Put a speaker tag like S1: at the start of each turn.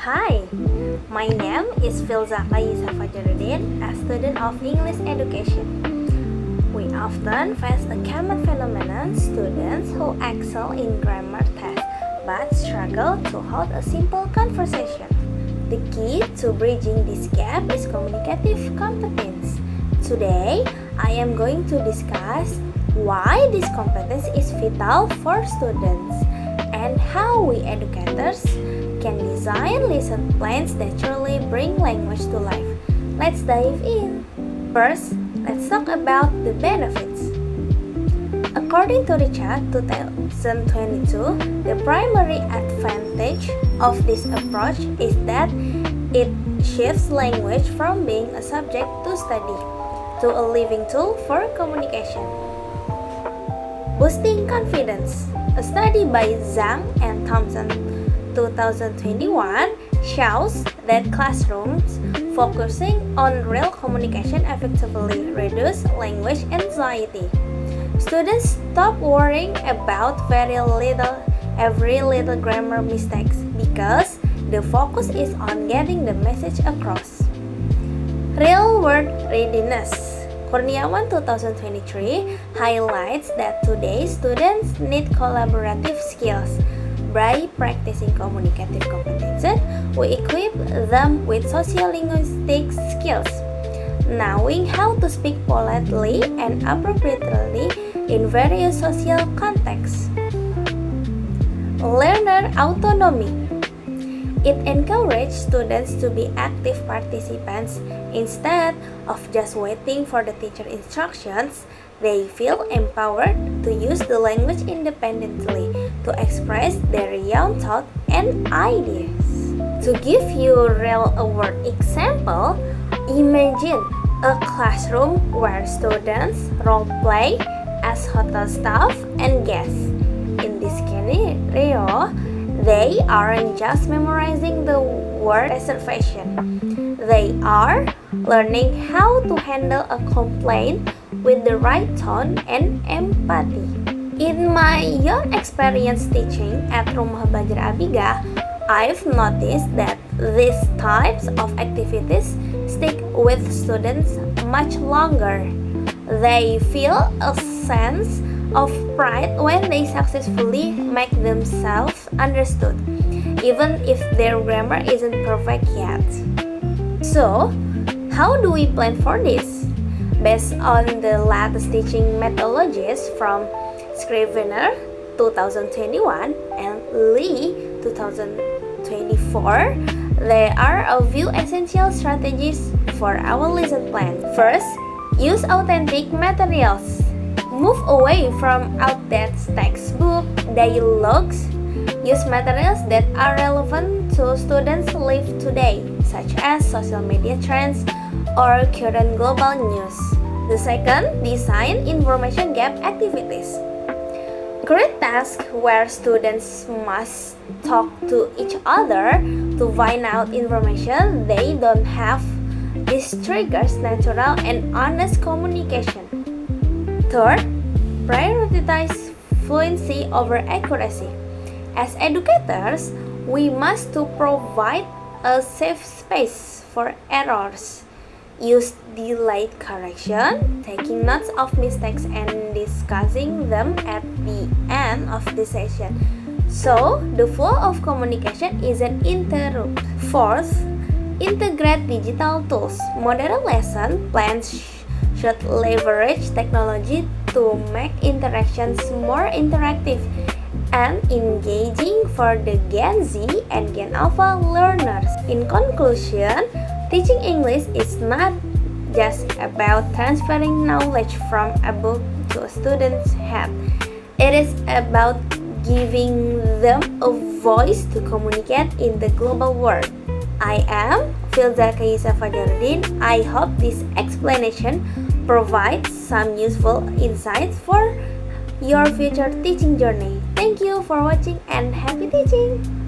S1: Hi, my name is Filza Kaisa Fajaruddin, a student of English education. We often face a common phenomenon: students who excel in grammar tests but struggle to hold a simple conversation. The key to bridging this gap is communicative competence. Today, I am going to discuss why this competence is vital for students and how we educators can design lesson plans that truly bring language to life. Let's dive in. First, let's talk about the benefits. According to Richard 2022, the primary advantage of this approach is that it shifts language from being a subject to study to a living tool for communication. Boosting confidence. A study by Zhang and Thompson 2021 shows that classrooms focusing on real communication effectively reduce language anxiety. Students stop worrying about every little grammar mistakes because the focus is on getting the message across. Real world readiness. Kurniawan 2023 highlights that today's students need collaborative skills. By practicing communicative competences, we equip them with sociolinguistic skills, knowing how to speak politely and appropriately in various social contexts. Learner autonomy. It encourages students to be active participants instead of just waiting for the teacher instructions. They feel empowered to use the language independently to express their own thoughts and ideas. To give you a real-world example, imagine a classroom where students role-play as hotel staff and guests. In this scenario, they aren't just memorizing the word reservation. They are learning how to handle a complaint with the right tone and empathy. In my own experience teaching at Rumah Belajar Abiga, I've noticed that these types of activities stick with students much longer. They feel a sense of pride when they successfully make themselves understood, even if their grammar isn't perfect yet. So, how do we plan for this? Based on the latest teaching methodologies from Scrivener 2021 and Lee 2024, there are a few essential strategies for our lesson plan. First, use authentic materials. Move away from outdated textbook dialogues. Use materials that are relevant to students' life today, such as social media trends or current global news. The second, design information gap activities. Create tasks where students must talk to each other to find out information they don't have. This triggers natural and honest communication. Third, prioritize fluency over accuracy. As educators, we must to provide a safe space for errors. Use delayed correction, taking notes of mistakes and discussing them at the end of the session, so the flow of communication isn't interrupted. Fourth, integrate digital tools. Modern lesson plans should leverage technology to make interactions more interactive and engaging for the Gen Z and Gen Alpha learners. In conclusion, teaching English is not just about transferring knowledge from a book to a student's head. It is about giving them a voice to communicate in the global world. I am Filza Kaisa Fajaruddin. I hope this explanation provides some useful insights for your future teaching journey. Thank you for watching and happy teaching!